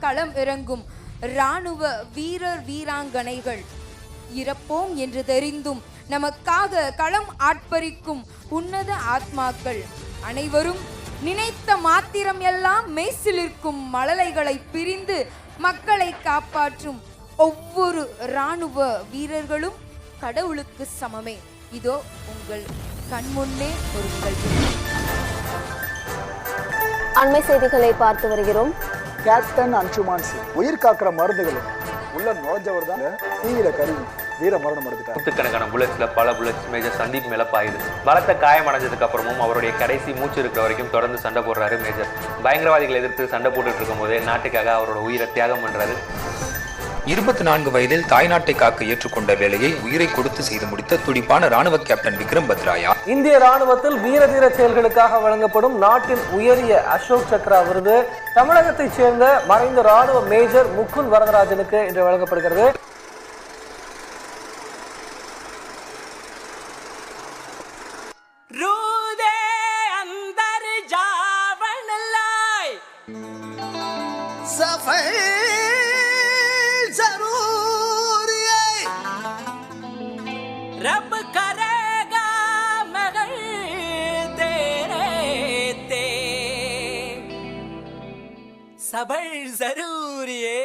களம் இறங்கும் இராணுவ வீரர் வீராங்கனைகள், இறப்போம் என்று தெரிந்தும் நமக்காக களம் ஆட்பரிக்கும் உன்னத ஆத்மாக்கள் அனைவரும் நினைத்த மாத்திரம் எல்லாம் மெய்சிலிருக்கும் மழலைகளை பிரிந்து மக்களை காப்பாற்றும் ஒவ்வொரு இராணுவ வீரர்களும் கடவுளுக்கு சமமே. இதோ உங்கள் கண்முன்னே ஒரு நிகழ்வு. அண்மை செய்திகளை பார்த்து வருகிறோம். கேப்டன் அன்சுமான் சிங் உயிர் காக்கிற மருந்துகளும் உள்ள நுழைஞ்சவர் தான் தீவிர கருவி வீர மரணம் எடுத்துட்டார். நூற்றுக்கணக்கான புல்லட்ஸ்ல பல புல்லட்ஸ் மேஜர் சந்தீப் மேல பாயுது. பலத்த காயம் அடைஞ்சதுக்கு அப்புறமும் அவருடைய கடைசி மூச்சு இருக்கிற வரைக்கும் தொடர்ந்து சண்டை போடுறாரு மேஜர். பயங்கரவாதிகளை எதிர்த்து சண்டை போட்டுட்டு இருக்கும் போதே நாட்டுக்காக அவரோட உயிரை தியாகம் பண்றாரு. 24 வயதில் தாய்நாட்டை காக்க ஏற்றுக்கொண்ட வேலையை உயிரை கொடுத்து செய்து முடித்த துடிப்பான ராணுவ கேப்டன் விக்ரம் பத்ராயா இந்திய ராணுவத்தில் வீரதீர செயல்களுக்காக வழங்கப்படும் நாட்டின் உயரிய அசோக் சக்ரா விருது தமிழகத்தைச் சேர்ந்த மறைந்த ராணுவ மேஜர் முகுந்த் வரதராஜனுக்கு இன்று வழங்கப்படுகிறது. रब करेगा मगर तेरे ते सबर जरूरी है.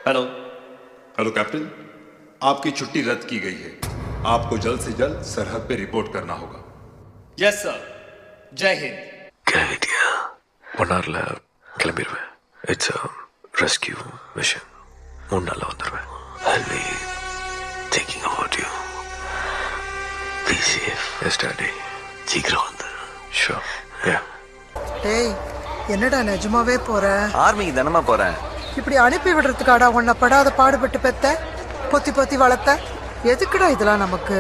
हेलो हेलो कैप्टन, आपकी छुट्टी रद्द की गई है. आपको जल्द से जल्द सरहद पे रिपोर्ट करना होगा. Yes sir. जय हिंद. கிளம்பிட்டியா? 1 hourல கிளம்பிடுவேன். It's a rescue mission. 3 நாள்ல வந்துடுவேன். I'll be thinking about you. Be safe. Yes, Daddy. சீக்கிரம் வந்து. Sure. Yeah. டேய், என்னடா நிஜமாவே போற? ஆர்மிக்கு தானமா போறேன். இப்படி அனுப்பி விடுறதுக்காடா உன்னை படாத பாடுபட்டு பெத்த, பொத்தி பொத்தி வளர்த்த? எதுக்குடா இதெல்லாம் நமக்கு?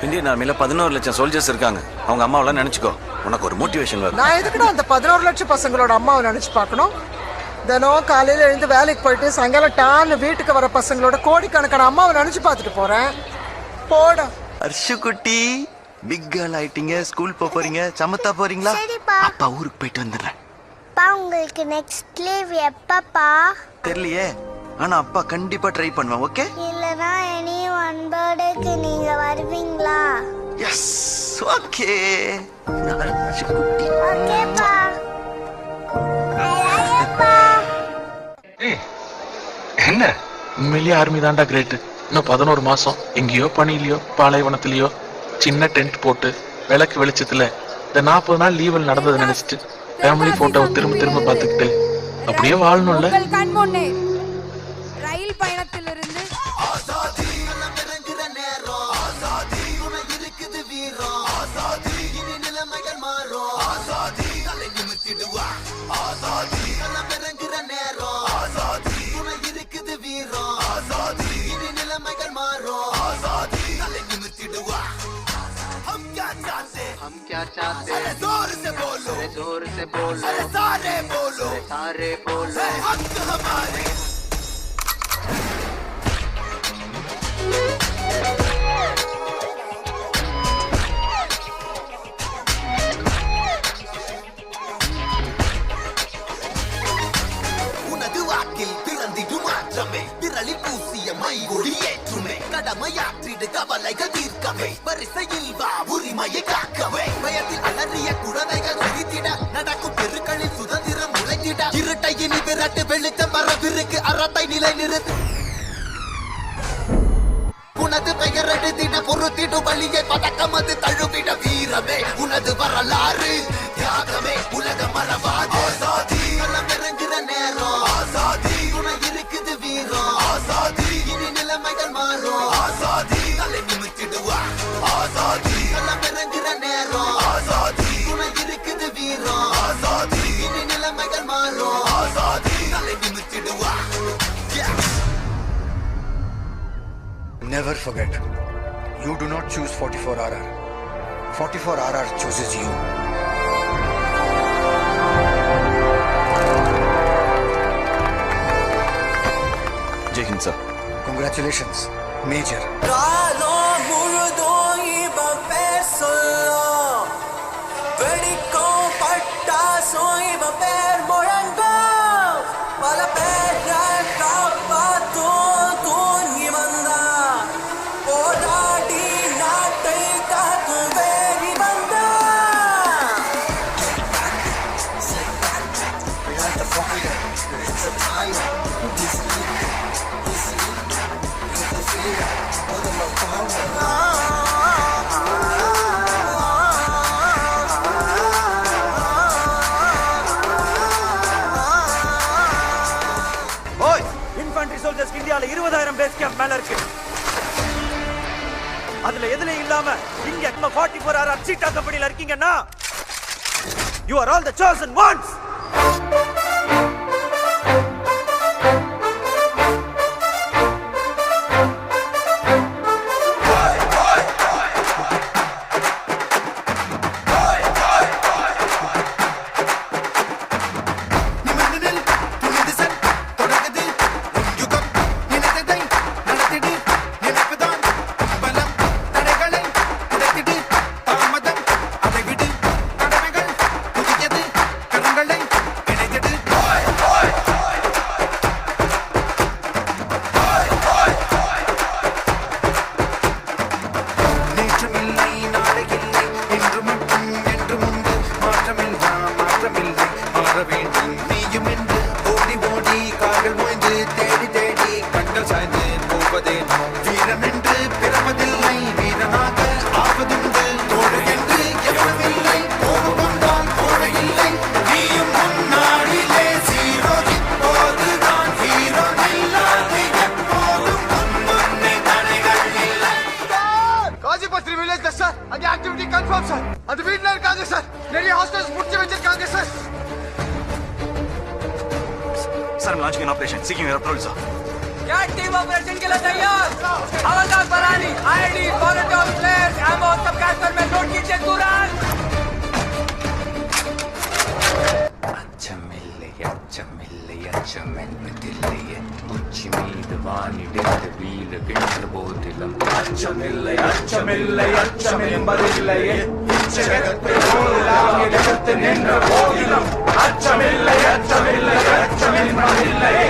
இந்தியன் ஆர்மில 11 லட்சம் சோல்ஜர்ஸ் இருக்காங்க. அவங்க அம்மாவெல்லாம் நினைச்சுக்கோ, உனக்கு ஒரு மோட்டிவேஷன் வரும். நான் எதுக்குடா அந்த 11 லட்சம் பசங்களோட அம்மாவை நினைச்சு பார்க்கணும்? தினம் காலையில எழுந்து வேலைக்கு போயிட்டு சாயங்காலம் டான்னு வீட்டுக்கு வர பசங்களோட கோடிக்கணக்கான அம்மாவை நினைச்சு பார்த்துட்டு போறேன். போடா. அர்ஷு குட்டி, பிக் கேர்ள் ஆயிட்டீங்க. ஸ்கூல் போறீங்க, சமத்தா போறீங்களா? அப்பா ஊருக்கு போயிட்டு வந்துடுறேன். அப்பா உங்களுக்கு நெக்ஸ்ட் லீவ் எப்பப்பா? தெரியலையே, ஆனா அப்பா கண்டிப்பா ட்ரை பண்ணுவேன். ஓகே? இல்லனா எனி ஒன் பர்த்டேக்கு நீங்க வருவீங்களா? Yes, okay. ஓகேப்பா. ஐயப்பா. என்ன உண்மையிலேயே ஆர்மி தான்டா கிரேட். இன்னும் 11 மாசம் எங்கேயோ பணியிலையோ பாலைவனத்திலயோ சின்ன டென்ட் போட்டு விளக்கு வெளிச்சத்துல இந்த 40 நாள் லீவல் நடந்தது நினைச்சிட்டு ஃபேமிலி போட்டோவை திரும்ப திரும்ப பார்த்துக்கிட்டு அப்படியே வாழணும்ல. கண்முன்னே ரயில் பயணத்திலிருந்து हम क्या चाहते हैं? जोर से बोलो, जोर से बोलो, सारे बोलो, सारे बोलो, हक हमारे. வாக்கில் பிறந்திடும் மாற்றமே விரலி பூசிய மை ஒளி ஏற்றுமே கடமையாற்றிடு கவலைகள் தீர்க்கவே வரிசையில் வா உரிமையை காக்கவே பயத்தில் அலறிய குழந்தைகள் சிரித்திட நடக்கும் தெருக்களில் சுதந்திரம் உழைத்திட இருட்டை இனி விரட்டு வெளிச்சம் வரவிருக்கு அறத்தை நிலை நிறுத்து உனது பெயர் எடுத்திட பொறுத்திடு வழியை பதக்கம் அது தழுவிட வீரமே உனது வரலாறு தியாகமே உலக மரபாது ஆசாதி களம் இறங்குற நேரம் ஆசாதி துணை இருக்குது வீரம் ஆசாதி இனி நிலைமைகள் மாறும் ஆசாதி தலை நிமித்திடுவா ஆசாதி களம் இறங்குற நேரம் ஆசாதி துணை இருக்குது வீரம் ஆசாதி இனி நிலைமைகள் மாறும் ஆசாதி தலை நிமித்திடுவா. Never forget, you do not choose 44RR. 44RR chooses you. Jai Hind, sir. Congratulations, Major. இந்தியால 20,000 பேஸ் கேம்ப் மேல இருக்கு. அதுல எதுல இல்லாம இங்க 44RR சீட்டா கம்பெனில இருக்கீங்கன்னா you are all the chosen ones. Sir, I'm launching an operation. Seeking your approval, sir. क्या टीम ऑपरेशन के लिए तैयार? हवलदार बरानी, आईडी, मॉनिटर, फ्लेयर, एमओ सब कैप्चर में लोड कीजिए तुरंत. அச்சமில்லை உச்சி மீது வானிடித்து வீழுகின்ற போதிலும் அச்சமில்லை அச்சம் என்பதில்லையே இச்சகத்தை போலாம் எடுத்து நின்ற போதிலும் அச்சமில்லை அச்சம் என்பதில்லையே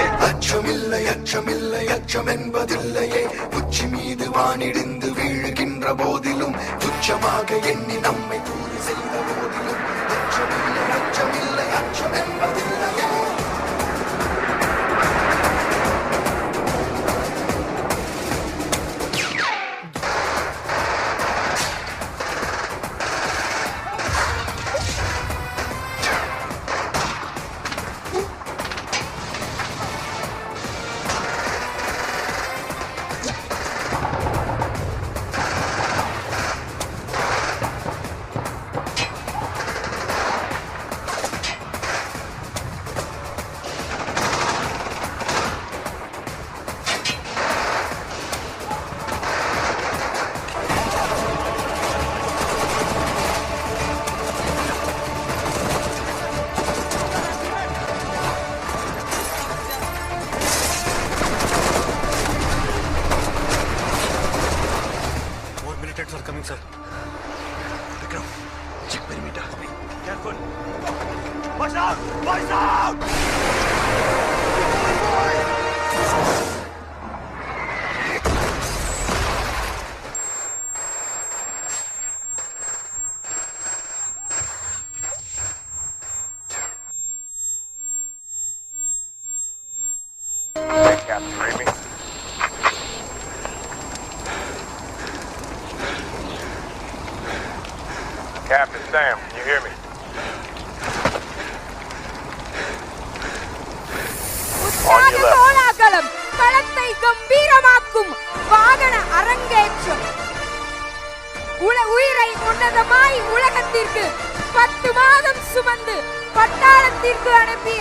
அச்சம் என்பதில்லையே உச்சி மீது வானிடிந்து வீழுகின்ற போதிலும் துச்சமாக எண்ணி நம்மை கூறி செய்த போதிலும் அச்சமில்லை அச்சம் என்பதில்லையே. Captain, read me? Captain Sam, can you hear me? உற்சாக கோலாகலம், களத்தை கம்பீரமாக்கும் வாகன அரங்கேற்றம். உயிரை உன்னதமாய் உலகத்திற்கு 10 மாதம் சுமந்து பட்டாளத்திற்கு அனுப்பிய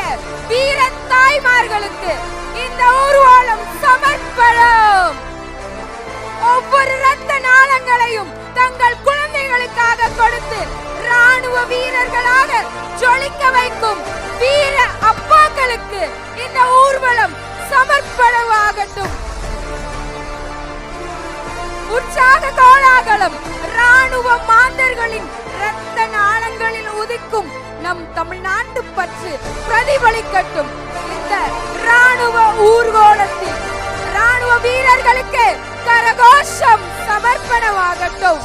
வீர தாய்மார்களுக்கு இந்த ஊர்வலம் சமர்ப்பணம். ஒவ்வொரு இரத்த நாளங்களையும் தங்கள் குழந்தைகளுக்காக கொடுத்து ராணுவ வீரர்களாக ஜொலிக்க வைக்கும் வீர அப்பாக்களுக்கு இந்த ஊர்வலம் சமர்ப்பணமாகட்டும். உற்சாக கோலாகலம், ராணுவ மாந்தர்களின் இரத்த நாளங்களில் உதிக்கும் நம் தமிழ்நாட்டு பற்று பிரதிபலிக்கட்டும். இந்த ராணுவ ஊர்வலத்தில் ராணுவ வீரர்களுக்கு கரகோஷம் சமர்ப்பணமாகட்டும்.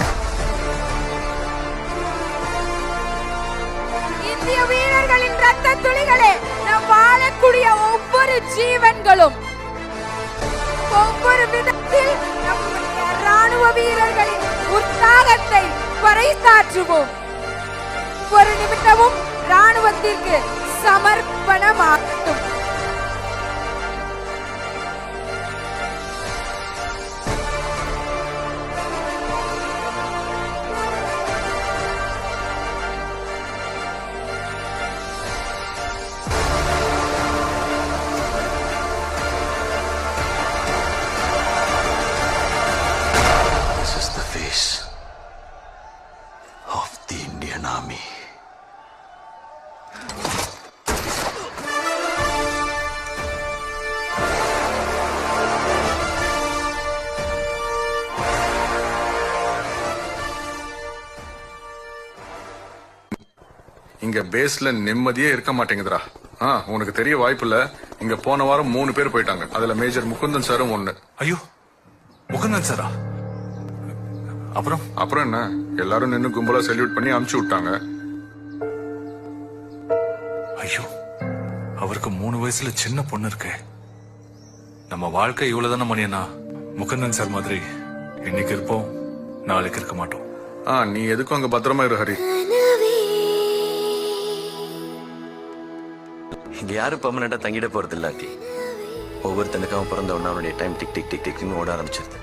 இந்திய வீரர்களின் இரத்த துளிகளே, நம் வாழக்கூடிய ஒவ்வொரு ஜீவன்களும் ஒவ்வொரு விதத்தில் நம்முடைய ராணுவ வீரர்களின் உற்சாகத்தை பறைசாற்றுவோம். ஒரு நிமிடமும் ராணுவத்திற்கு சமர்ப்பணமாகட்டும். இங்க பேஸ்ல நிம்மதியே இருக்க மாட்டேங்குதுடா. உனக்கு தெரிய வாய்ப்பு இல்ல. இங்க போன வாரம் 3 பேர் போயிட்டாங்க. அதுல மேஜர் முகுந்தன் சாரும் ஒண்ணு. ஐயோ, முகுந்தன் சாரா? அப்புறம் என்ன, எல்லாரும் நின்னு கும்பலா செல்யூட் பண்ணி அனுப்பிச்சு விட்டாங்க. ஐயோ, அவருக்கு 3 வயசுல சின்ன பொண்ணு இருக்கு. நம்ம வாழ்க்கை இவ்வளவுதானே மணியண்ணா. முகுந்தன் சார் மாதிரி இன்னைக்கு இருப்போம், நாளைக்கு இருக்க மாட்டோம். நீ எதுக்கும் அங்க பத்திரமா இரு ஹரி. இங்க யாரும் பெர்மனண்டா தங்கிட போறது இல்லாட்டி ஒவ்வொருத்தனுக்காகவும் பிறந்த உடனே அவனுடைய டைம் டிக் டிக் டிக் டிக்னு ஓட ஆரம்பிச்சிருது.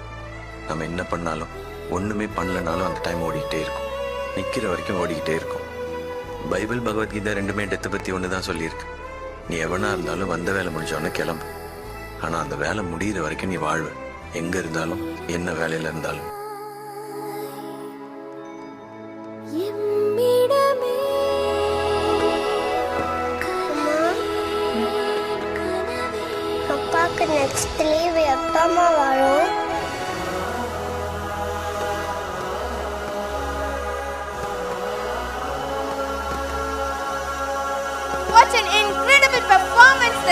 நம்ம என்ன பண்ணாலும் ஒண்ணுமே பண்ணலனாலும் அந்த டைம் ஓடிக்கிட்டே இருக்கும். நிக்கிற வரைக்கும் ஓடிக்கிட்டே இருக்கும். பைபிள் பகவத்கீதை ரெண்டுமே டெத்தை பத்தி ஒண்ணுதான் சொல்லியிருக்கு. நீ எவனா இருந்தாலும் வந்த வேலை முடிஞ்சவொடனே கிளம்பு. ஆனா அந்த வேலை முடியிற வரைக்கும் நீ வாழ்வ. எங்க இருந்தாலும் என்ன வேலையில இருந்தாலும். அப்பாக்கு நெக்ஸ்ட் லீவ் எப்பமா வரும்? What an incredible performance